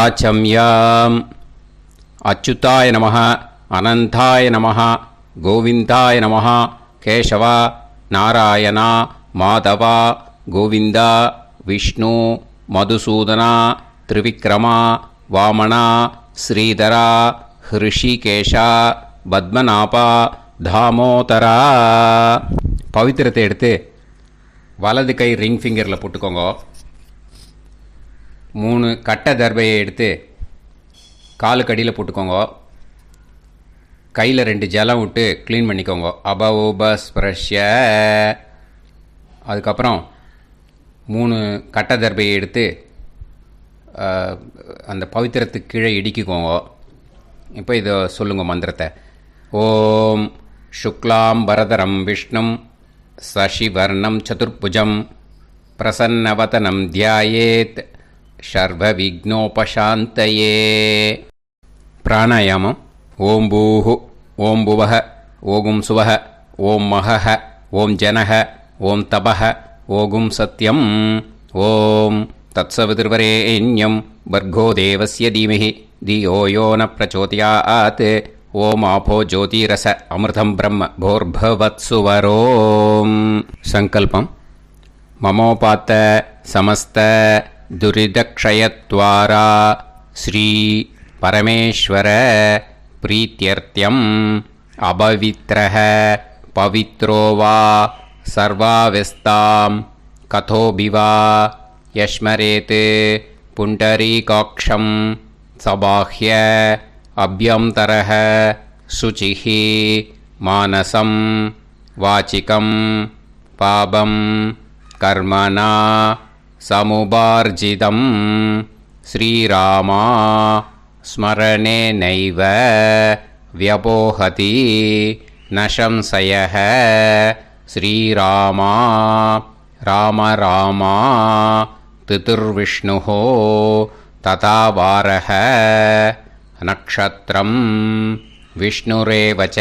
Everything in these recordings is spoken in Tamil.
ஆச்சம்யாம். அச்சுதாய நமः, அனந்தாய நமः, கோவிந்தாய நமः, கேசவா, நாராயணா, மாதவா, கோவிந்தா, விஷ்ணு, மதுசூதனா, திரிவிக்ரமா, வாமனா, ஸ்ரீதரா, ஹிருஷிகேஷா, பத்மநாபா, தாமோதரா. பவித்திரத்தை எடுத்து வலது கை ரிங் ஃபிங்கரில் போட்டுக்கோங்க. 3 கட்டை தர்பையை எடுத்து காலுக்கடியில் போட்டுக்கோங்க. கையில் 2 ஜலம் விட்டு க்ளீன் பண்ணிக்கோங்க. அபவோபஸ்பிரஷ்ய. அதுக்கப்புறம் 3 கட்டை தர்பையை எடுத்து அந்த பவித்திரத்துக்கு கீழே இடிக்கிக்கோங்க. இப்போ இதை சொல்லுங்க மந்திரத்தை. ஓம் சுக்லாம் வரதரம் விஷ்ணும் சசிவர்ணம் சதுர்புஜம் பிரசன்னவதனம் தியாயேத் சர்வ விக்னோபசாந்தயே. பிராணாயாமம். ஓம் பூஹு, ஓம் புவஹ, ஓகும் சுவஹ, ஓம் மஹஹ, ஓம் ஜனஹ, ஓம் தபஹ, ஓகும் சத்யம். ஓம் தத்சவிதுர்வரேண்யம் பர்கோ தேவஸ்ய தீமஹி தியோ யோ ந பிரச்சோதயாத். ஓம் ஆபோ ஜோதிரச அமிர்தம் பிரம்ம போர்பவத்சுவரோம். சங்கல்பம். மமோபாத்த சமஸ்த துரிதக்ஷயத்வாரா ஸ்ரீ பரமேஸ்வர பிரீத்யர்த்தியம் அபவித்ரஹ பவித்ரோ வா சர்வாவஸ்தாம் கதோபிவா யஸ்மரேத் புண்டரீகாக்ஷம் சபாஹ்ய அப்யந்தரஹ சுசிஹ மானசம் வாசிகம் பாபம் கர்மணா சமுபார்ஜிதம் ஸ்ரீராமா ஸ்மரணேனைவ வ்யபோஹதி நசம்சயः. ஸ்ரீராமா ராம ராமா திதிர்விஷ்ணுः ததா வாரः நக்ஷத்ரம் விஷ்ணுரேவ ச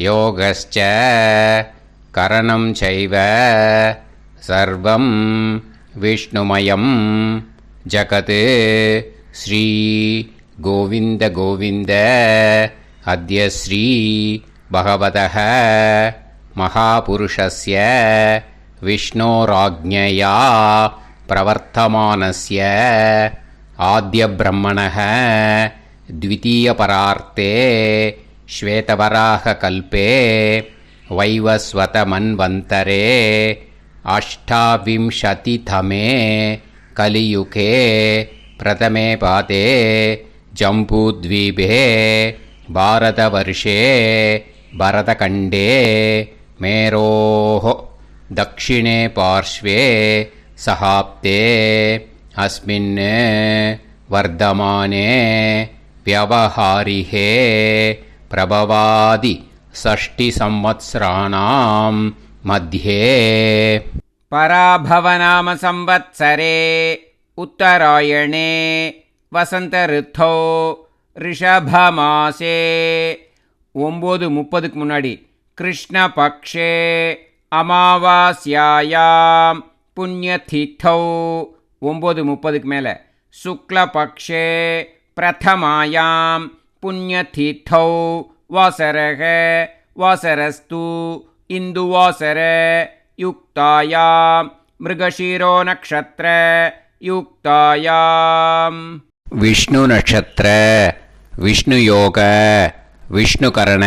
யோகஸ்ச கரணம் சைவ சர்வம் விஷ்ணுமயம் ஜகத். ஸ்ரீ கோவிந்த கோவிந்த அத்ய ஸ்ரீ பகவதः மகாபுருஷஸ்ய விஷ்ணோராஜ்ஞயா பிரவர்த்தமானஸ்ய ஆத்ய பிரம்மணः த்விதீயபரார்த்தே ஸ்வேதவராக கல்பே வைவஸ்வத மன்வந்தரே அஷ்டாவிம்சதிதமே கலியுகே பிரதமே பாதே ஜம்பூத்வீபே பாரதவர்ஷே பரதகண்டே மேரோः தக்ஷிணே பார்ஷ்வே சஹாப்தே அஸ்மின் வர்தமானே व्यवहारिहे प्रभवादि षष्टि संवत्सराणां मध्ये. पराभवनाम संवत्सरे उत्तरायणे वसंत ऋतौ ऋषभमासे 9:30 முன்னாடி கிருஷ்ணபக்ஷே அமாவாஸ்யாயாம் புண்ணியதிதௌ 9:30 மேலே சுக்லபக்ஷே பிரதமாயாம் புண்ணியதிதௌ வாசரக வாசரஸ்து இந்துவாசர யுக்தாயாம் மிருகஷீரோ நக்ஷத்ர யுக்தாயாம். விஷ்ணு நட்சத்திர விஷ்ணு யோக விஷ்ணுகரண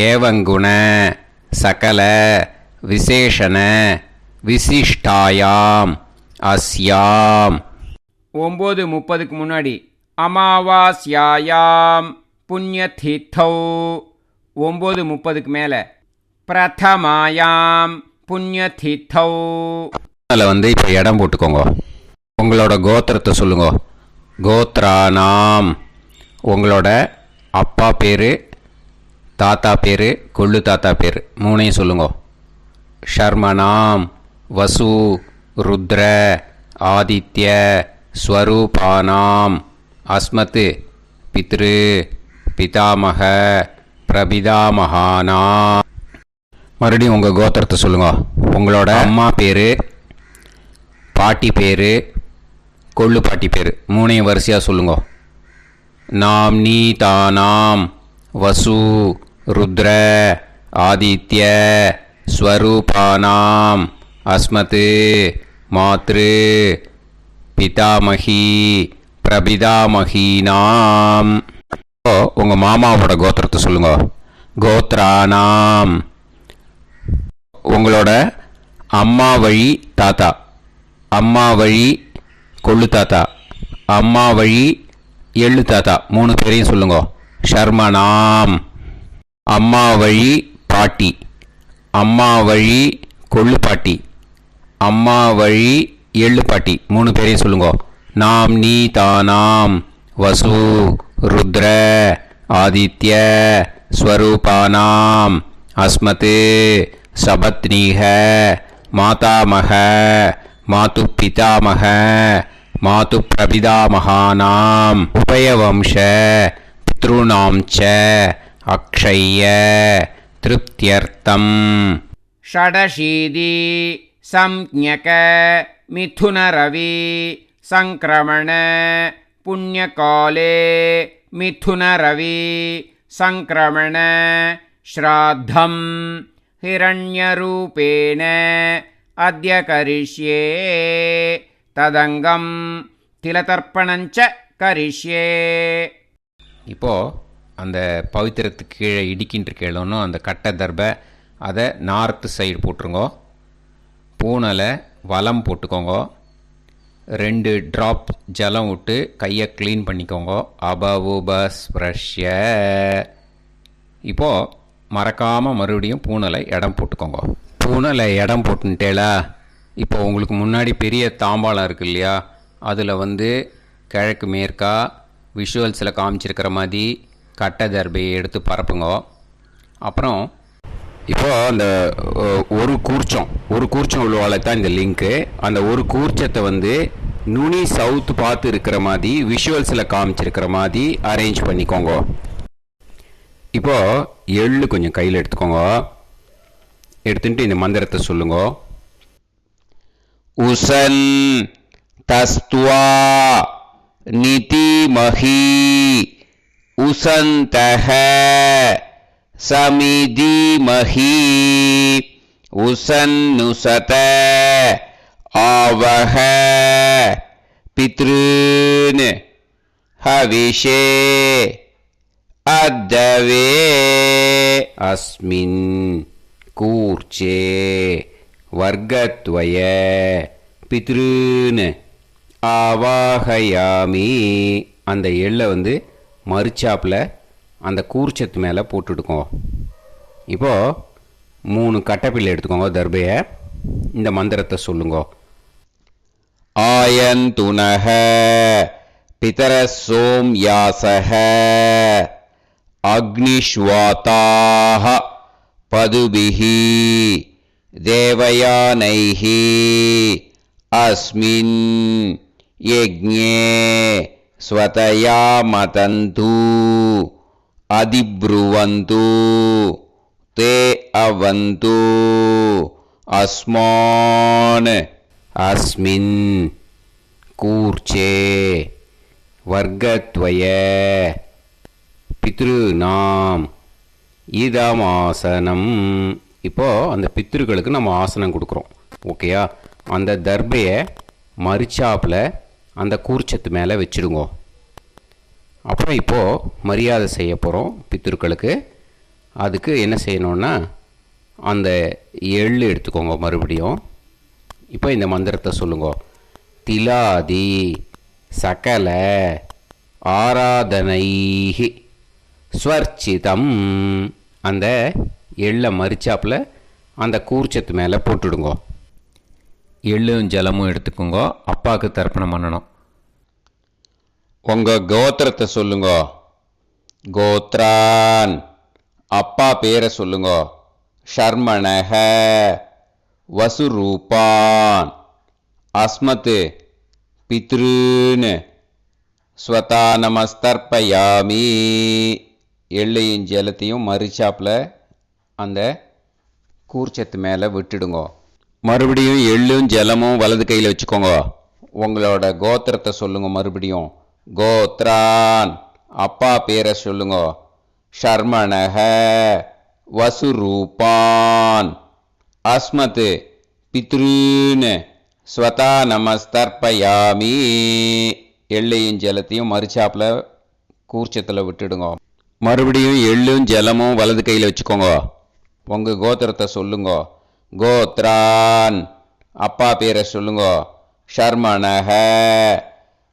ஏவங்குண சகல விசேஷண விசிஷ்டாயாம் அஸ்யாம் 9:30 முன்னாடி அமாவாஸ்யாயாம் புண்ணியதிதௌ 9:30 மேலே பிரதமாயாம் புண்ணியதிதௌ. அதில் இப்போ இடம் போட்டுக்கோங்க. உங்களோட கோத்திரத்தை சொல்லுங்க. கோத்ரானாம் உங்களோட அப்பா பேர், தாத்தா பேர், கொள்ளு தாத்தா பேர் 3ஐயும் சொல்லுங்க. ஷர்மனாம் வசு ருத்ர ஆதித்ய ஸ்வரூபானாம் அஸ்மத் பித்ரு பிதாமக பிரபிதாமகானா. மறுபடியும் உங்கள் கோத்திரத்தை சொல்லுங்க. உங்களோட அம்மா பேர், பாட்டி பேர், கொள்ளு பாட்டி பேர். மூணையும் வரிசையாக சொல்லுங்க. நாம் நீ தானாம் வசு ருத்ர ஆதித்ய ஸ்வரூபானாம் அஸ்மத் மாத்ரு பிதாமகி பிரபிதாமகீனாம். உங்கள் மாமாவோட கோத்திரத்தை சொல்லுங்க. கோத்ரானாம். உங்களோட அம்மா வழி தாத்தா, அம்மா வழி கொள்ளு தாத்தா, அம்மா வழி எள்ளு தாத்தா, 3 பேரையும் சொல்லுங்க. ஷர்மனாம். அம்மா வழி பாட்டி, அம்மா வழி கொள்ளு பாட்டி, அம்மா வழி எள்ளு பாட்டி, 3 பேரையும் சொல்லுங்க. நாம் நீ தானாம் வசு ருத்ர ஆதித்ய ஸ்வரூபானாம் அஸ்மத் சபத்னீஹ மாதாமக மாது பிதாமக மாது பிரபிதாமகானாம் உபயவம்ச பித்ருணாம் ச அக்ஷய்ய திருப்தியர்த்தம். षडशीति संज्ञक मिथुनरवि संक्रमण पुण्यकाले मिथुनरवि संक्रमण श्राद्धं हिरण्यरूपेण अद्य करिष्ये तदंगं तिलतर्पणञ्च करिष्ये. இப்போது அந்த பவித்திரத்துக்கு கீழே இடிக்கின்ற கீழே அந்த கட்டை தர்பை அதை நார்த்து சைடு போட்டுருங்க. பூனலை வலம் போட்டுக்கோங்க. 2 ட்ராப் ஜலம் விட்டு கையை க்ளீன் பண்ணிக்கோங்க. அபவுபஸ்ப்ரஷ்ய. இப்போது மறக்காமல் மறுபடியும் பூனலை இடம் போட்டுக்கோங்க. பூனலை இடம் போட்டுட்டேலா. இப்போ உங்களுக்கு முன்னாடி பெரிய தாம்பாளம் இருக்குது இல்லையா, அதில் கிழக்கு மேற்கா விஷுவல்ஸில் காமிச்சிருக்கிற மாதிரி கட்டை தர்பையை எடுத்து பரப்புங்க. அப்புறம் இப்போது அந்த ஒரு கூர்ச்சம் உள்ளவால தான் இந்த லிங்க்கு. அந்த ஒரு கூர்ச்சத்தை நுனி சவுத்து பார்த்து இருக்கிற மாதிரி விஷுவல்ஸில் காமிச்சிருக்கிற மாதிரி அரேஞ்ச் பண்ணிக்கோங்க. இப்போது எள்ளு கொஞ்சம் கையில் எடுத்துக்கோங்க. எடுத்துட்டு இந்த மந்திரத்தை சொல்லுங்க. உசன் தஸ்துவா நிதிமஹி உசந்தஹ சமிதிமஹி உசன்னுசத ஆவஹ பித்ருன் ஹவிஷே அத்தவே அஸ்மின் கூர்ச்சே வர்க்கத்வய பித்ருன் ஆவாஹயாமி. அந்த எள்ளை மறுச்சாப்பில் அந்த கூர்ச்சத்து மேலே போட்டுடுக்கோங்க. இப்போது 3 கட்டைப்பிள்ளை எடுத்துக்கோங்க. தர்பையை இந்த மந்திரத்தை சொல்லுங்க. ஆயந்துனஹ பிதர சோம் யாசஹ அக்னிஷ்வாதாஹ பதுபிஹி தேவயானைஹி அஸ்மின் யஜ்ஞே ஸ்வதயா மதந்து அதிப்ருவந்து தே அவது அஸ்மான் அஸ்மின் கூர்ச்சே வர்க்கத்வய பித்ருநாம் இதமாசனம். இப்போது அந்த பித்ருக்களுக்கு நம்ம ஆசனம் கொடுக்குறோம். ஓகேயா? அந்த தர்பையை மறுச்சாப்பில் அந்த கூர்ச்சத்து மேலே வச்சுடுங்க. அப்புறம் இப்போது மரியாதை செய்ய போகிறோம் பித்ருக்களுக்கு. அதுக்கு என்ன செய்யணுன்னா அந்த எள்ளு எடுத்துக்கோங்க. மறுபடியும் இப்போ இந்த மந்திரத்தை சொல்லுங்க. திலாதி சகல ஆராதனைஹி ஸ்வர்ச்சிதம். அந்த எள்ளை மரிச்சாப்பில் அந்த கூர்ச்சத்து மேலே போட்டுடுங்க. எள்ளும் ஜலமும் எடுத்துக்கோங்க. அப்பாவுக்கு தர்ப்பணம் பண்ணணும். உங்கள் கோத்திரத்தை சொல்லுங்க. கோத்ரான். அப்பா பேரை சொல்லுங்க. ஷர்மணஹ வசுரூபான் அஸ்மத் பித்ருன் ஸ்வதா நமஸ்தர்ப்பயாமி. எள்ளையும் ஜலத்தையும் மறுச்சாப்பில் அந்த கூர்ச்சத்து மேலே விட்டுடுங்க. மறுபடியும் எள்ளும் ஜலமும் வலது கையில் வச்சுக்கோங்க. உங்களோட கோத்திரத்தை சொல்லுங்க. மறுபடியும் கோத்ரான். அப்பா பேரை சொல்லுங்க. ஷர்மணஹ வசுரூபான் அஸ்மத் பித்ருன்னு ஸ்வதா நமஸ்தர்ப்பயாமி. எள்ளையும் ஜலத்தையும் மறுச்சாப்பில் கூர்ச்சத்தில் விட்டுடுங்க. மறுபடியும் எள்ளும் ஜலமும் வலது கையில் வச்சுக்கோங்க. உங்கள் கோத்திரத்தை சொல்லுங்க. கோத்ரான். அப்பா பேரை சொல்லுங்க. ஷர்மணஹ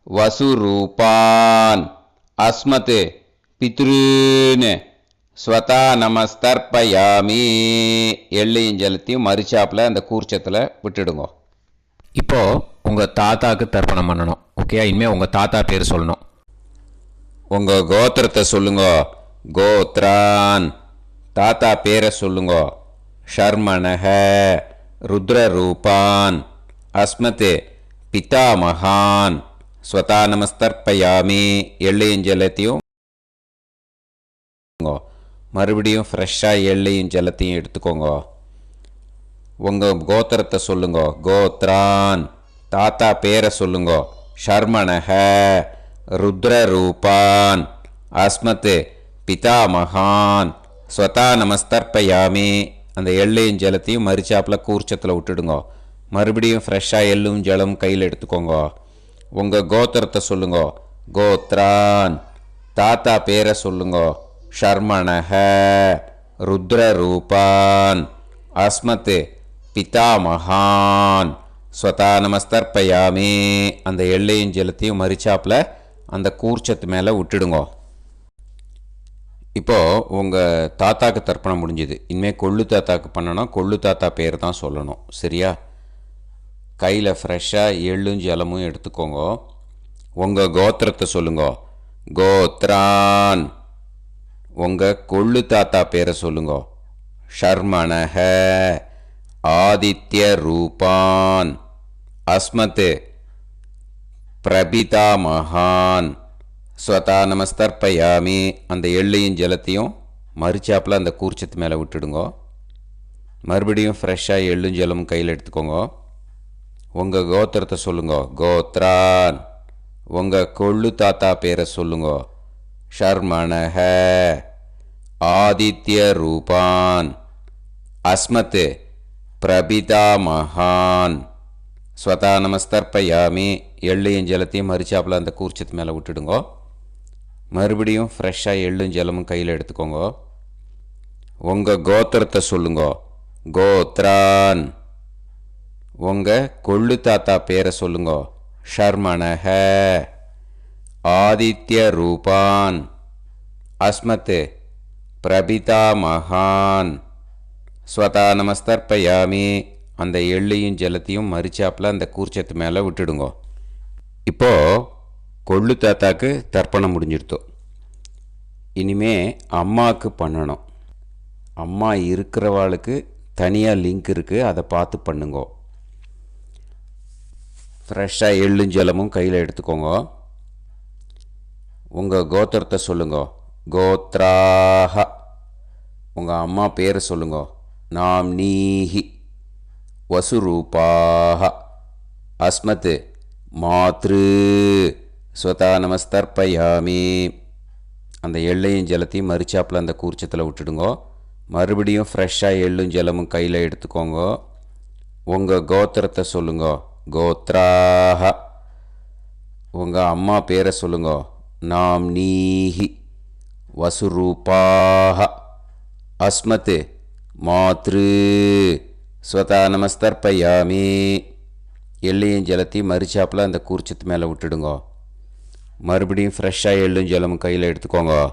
வசுரூபான் அஸ்மத் பித்ருன்னு ஸ்வதா நமஸ்தர்ப்பயாமி. எள்ளையும் ஜலத்தையும் மறுச்சாப்பில் அந்த கூர்ச்சத்தில் விட்டுடுங்க. இப்போது உங்கள் தாத்தாவுக்கு தர்ப்பணம் பண்ணணும். ஓகே, இனிமேல் உங்கள் தாத்தா பேர் சொல்லணும். உங்கள் கோத்திரத்தை சொல்லுங்க. கோத்ரான். தாத்தா பேரை சொல்லுங்க. ஷர்மணஹ ருத்ரரூபான் அஸ்மத் பிதாமகான் ஸ்வதா நமஸ்தர்ப்பயாமி. எள்ளையும் ஜலத்தையும் மறுபடியும் ஃப்ரெஷ்ஷாக எள்ளையும் ஜலத்தையும் எடுத்துக்கோங்க. உங்கள் கோத்திரத்தை சொல்லுங்க. கோத்ரான். தாத்தா பேரை சொல்லுங்க. ஷர்மணஹ ருத்ரரூபான் அஸ்மத் பிதாமகான் ஸ்வதா நமஸ்தர்ப்பயாமி. அந்த எள்ளையும் ஜலத்தையும் மறுச்சாப்பில் கூர்ச்சத்தில் விட்டுடுங்க. மறுபடியும் ஃப்ரெஷ்ஷாக எள்ளும் ஜலம் கையில் எடுத்துக்கோங்க. உங்கள் கோத்திரத்தை சொல்லுங்க. கோத்ரான். தாத்தா பேரை சொல்லுங்க. ஷர்மணஹ ருத்ரரூபான் அஸ்மத் பிதாமகான் ஸ்வதா நமஸ்தர்ப்பயாமி. அந்த எள்ளையும் ஜலத்தையும் மறுச்சாப்பில் அந்த கூர்ச்சத்து மேலே விட்டுடுங்க. இப்போது உங்கள் தாத்தாக்கு தர்ப்பணம் முடிஞ்சுது. இனிமேல் கொள்ளு தாத்தாக்கு பண்ணணும். கொள்ளு தாத்தா பேர் தான் சொல்லணும். சரியா? கையில் ஃப்ரெஷ்ஷாக எள்ளும் ஜலமும் எடுத்துக்கோங்க. உங்கள் கோத்திரத்தை சொல்லுங்க. கோத்ரான். உங்கள் கொள்ளு தாத்தா பேரை சொல்லுங்க. ஷர்மணஹ ஆதித்ய ரூபான் அஸ்மத் பிரபிதாமகான் ஸ்வதா நமஸ்தர்ப்பயாமி. அந்த எள்ளையும் ஜலத்தையும் மறுச்சாப்பில் அந்த கூர்ச்சத்து மேலே விட்டுடுங்க. மறுபடியும் ஃப்ரெஷ்ஷாக எள்ளும் ஜலமும் கையில் எடுத்துக்கோங்க. உங்கள் கோத்திரத்தை சொல்லுங்க. கோத்ரான். உங்கள் கொள்ளு தாத்தா பேரை சொல்லுங்க. ஷர்மணஹ ஆதித்ய ரூபான் அஸ்மத் பிரபிதாமகான் ஸ்வதா நமஸ்தர்ப்பயாமி. எள்ளையும் ஜலத்தையும் மறுச்சாப்பில் அந்த கூர்ச்சத்து மேலே விட்டுடுங்க. மறுபடியும் ஃப்ரெஷ்ஷாக எள்ளும் ஜலமும் கையில் எடுத்துக்கோங்க. உங்கள் கோத்திரத்தை சொல்லுங்க. கோத்ரான். உங்கள் கொள்ளு தாத்தா பேரை சொல்லுங்க. ஷர்மணஹ ஆதித்ய ரூபான் அஸ்மத் பிரபிதாமகான் ஸ்வதா நமஸ்தர்ப்பயாமி. அந்த எள்ளையும் ஜலத்தையும் மறுச்சாப்பில் அந்த கூர்ச்சத்து மேலே விட்டுடுங்க. இப்போது கொள்ளு தாத்தாக்கு தர்ப்பணம் முடிஞ்சிடுத்தோம். இனிமே அம்மாவுக்கு பண்ணணும். அம்மா இருக்கிறவாளுக்கு தனியாக லிங்க் இருக்குது, அதை பார்த்து பண்ணுங்க. ஃப்ரெஷ்ஷாக எள்ளும் ஜலமும் கையில் எடுத்துக்கோங்க. உங்கள் கோத்திரத்தை சொல்லுங்க. கோத்ராஹ. உங்கள் அம்மா பேரை சொல்லுங்க. நாம்னீஹி வசுரூபாஹ அஸ்மத் மாத்ரு ஸ்வதா நமஸ்தர்ப்பயாமி. அந்த எள்ளையும் ஜலத்தையும் மறுச்சாப்பில் அந்த கூர்ச்சத்தில் விட்டுடுங்க. மறுபடியும் ஃப்ரெஷ்ஷாக எள்ளும் ஜலமும் கையில் எடுத்துக்கோங்க. உங்கள் கோத்திரத்தை சொல்லுங்க. கோத்ராஹ. உங்கள் அம்மா பேரை சொல்லுங்க. நாம்னீஹி வசுரூபாஹ அஸ்மத் மாத்ரு ஸ்வதா நமஸ்தர்ப்பயாமி. எள்ளையும் ஜலத்தையும் மறுச்சாப்பில் அந்த கூர்ச்சத்து மேலே விட்டுடுங்க. மறுபடியும் ஃப்ரெஷ்ஷாக எள்ளும் ஜலமும் கையில் எடுத்துக்கோங்க.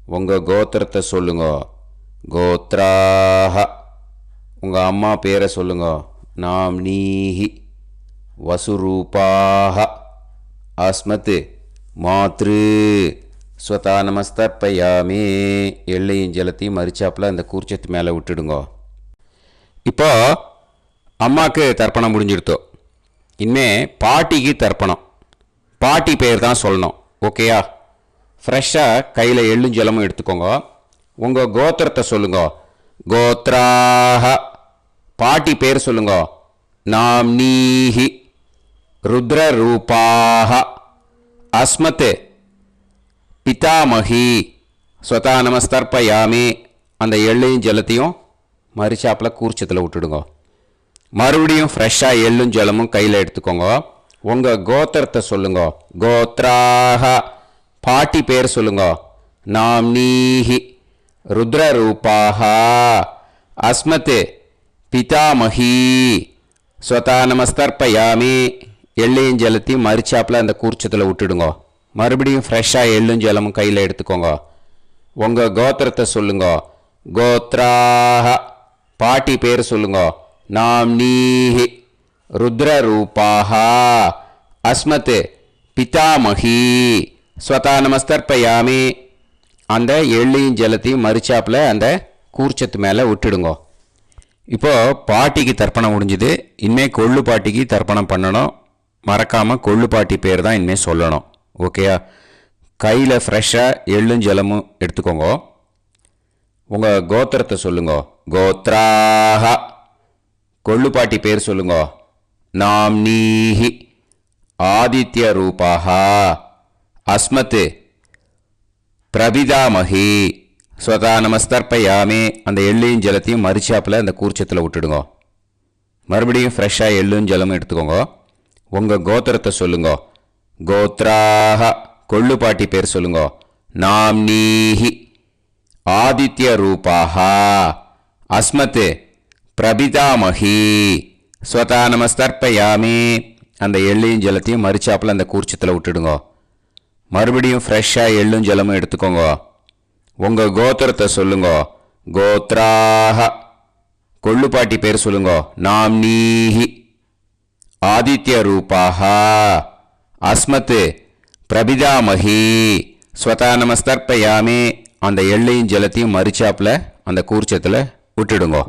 உங்கள் கோத்திரத்தை சொல்லுங்க. கோத்ராஹ. உங்கள் அம்மா பேரை சொல்லுங்க. நாம்னீஹி வசுரூபாஹ அஸ்மத் மாத்ரு ஸ்வதா நமஸ்தர்ப்பயாமி. எள்ளையும் ஜலத்தையும் மறுச்சாப்பில் அந்த கூர்ச்சத்து மேலே விட்டுடுங்க. இப்போ அம்மாவுக்கு தர்ப்பணம் முடிஞ்சிடுத்தோம். இனிமே பாட்டிக்கு தர்ப்பணம். பாட்டி பேர் தான் சொல்லணும். ஓகேயா? ஃப்ரெஷ்ஷாக கையில் எள்ளும் ஜலமும் எடுத்துக்கோங்க. உங்கள் கோத்திரத்தை சொல்லுங்க. கோத்ராஹ. பாட்டி பேர் சொல்லுங்க. நாம்னீஹி ருத்ரரூபாः அஸ்மத் பிதாமகி ஸ்வதா நமஸ்தர்ப்பயாமி. அந்த எள்ளையும் ஜலத்தையும் மரிச்சாப்பில் கூர்ச்சத்தில் விட்டுடுங்க. மறுபடியும் ஃப்ரெஷ்ஷாக எள்ளும் ஜலமும் கையில் எடுத்துக்கோங்க. உங்கள் கோத்திரத்தை சொல்லுங்க. கோத்ராக பாட்டி பேர் சொல்லுங்க. நாம்னீஹி ருத்ரரூபாக அஸ்மத் பிதாமகி ஸ்வதா நமஸ்தர்ப்பயாமி. எள்ளையும் ஜலத்தையும் மரிச்சாப்பில் அந்த கூர்ச்சத்தில் விட்டுடுங்க. மறுபடியும் ஃப்ரெஷ்ஷாக எள்ளும் ஜலமும் கையில் எடுத்துக்கோங்க. உங்கள் கோத்திரத்தை சொல்லுங்க. கோத்ராக பாட்டி பேர் சொல்லுங்க. நாம்னீஹி ருத்ரரூபாக அஸ்மத் பிதாமகி ஸ்வதா நமஸ்தர்ப்பயாமி. அந்த எள்ளையும் ஜலத்தையும் மரிச்சாப்பில் அந்த கூர்ச்சத்து மேலே விட்டுடுங்க. இப்போது பாட்டிக்கு தர்ப்பணம் முடிஞ்சுது. இனிமேல் கொள்ளு பாட்டிக்கு தர்ப்பணம் பண்ணணும். மறக்காமல் கொள்ளு பாட்டி பேர் தான் இனிமேல் சொல்லணும். ஓகேயா? கையில் ஃப்ரெஷ்ஷாக எள்ளும் ஜலமும் எடுத்துக்கோங்க. உங்கள் கோத்திரத்தை சொல்லுங்க. கோத்ராக கொள்ளு பாட்டி பேர் சொல்லுங்க. நாம்னீஹி ஆதித்ய ரூபாக அஸ்மத் பிரபிதாமகி ஸ்வதா நமஸ்தர்ப்பயாமி. அந்த எள்ளையும் ஜலத்தையும் மரிச்சாப்பில் அந்த கூர்ச்சத்தில் விட்டுடுங்க. மறுபடியும் ஃப்ரெஷ்ஷாக எள்ளும் ஜலமும் எடுத்துக்கோங்க. உங்கள் கோத்திரத்தை சொல்லுங்க. கோத்ராக கொள்ளு பாட்டி பேர் சொல்லுங்க. நாம்னீஹி ஆதித்ய ரூபாக அஸ்மத் பிரபிதாமகி ஸ்வதா நமஸ்தர்ப்பயாமி. அந்த எள்ளையும் ஜலத்தையும் மரிச்சாப்பில் அந்த கூர்ச்சத்தில் விட்டுடுங்க. மறுபடியும் ஃப்ரெஷ்ஷாக எள்ளும் ஜலமும் எடுத்துக்கோங்க. உங்கள் கோத்திரத்தை சொல்லுங்க. கோத்ராக கொள்ளு பாட்டி பேர் சொல்லுங்க. நாம்னீஹி ஆதித்ய ரூபாக அஸ்மத் பிரபிதாமகி ஸ்வதா நமஸ்தர்ப்பயாமி. அந்த எள்ளையும் ஜலத்தையும் மரிச்சாப்பில் அந்த கூர்ச்சத்தில் விட்டுடுங்க.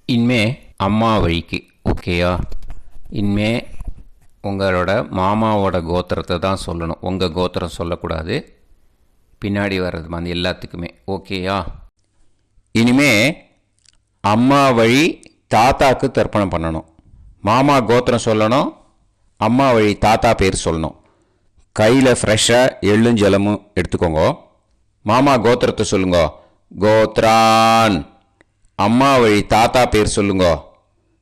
இனிமே அம்மா வழிக்கு. ஓகேயா? இனிமே உங்களோட மாமாவோட கோத்திரத்தை தான் சொல்லணும். உங்கள் கோத்திரம் சொல்லக்கூடாது. பின்னாடி வர்றது மாதிரி எல்லாத்துக்குமே. ஓகேயா? இனிமே அம்மா வழி தாத்தாக்கு தர்ப்பணம் பண்ணணும். மாமா கோத்திரம் சொல்லணும். அம்மா வழி தாத்தா பேர் சொல்லணும். கையில் ஃப்ரெஷ்ஷாக எள்ளும் ஜலமும் எடுத்துக்கோங்க. மாமா கோத்திரத்தை சொல்லுங்க. கோத்ரான். அம்மா வழி தாத்தா பேர் சொல்லுங்க.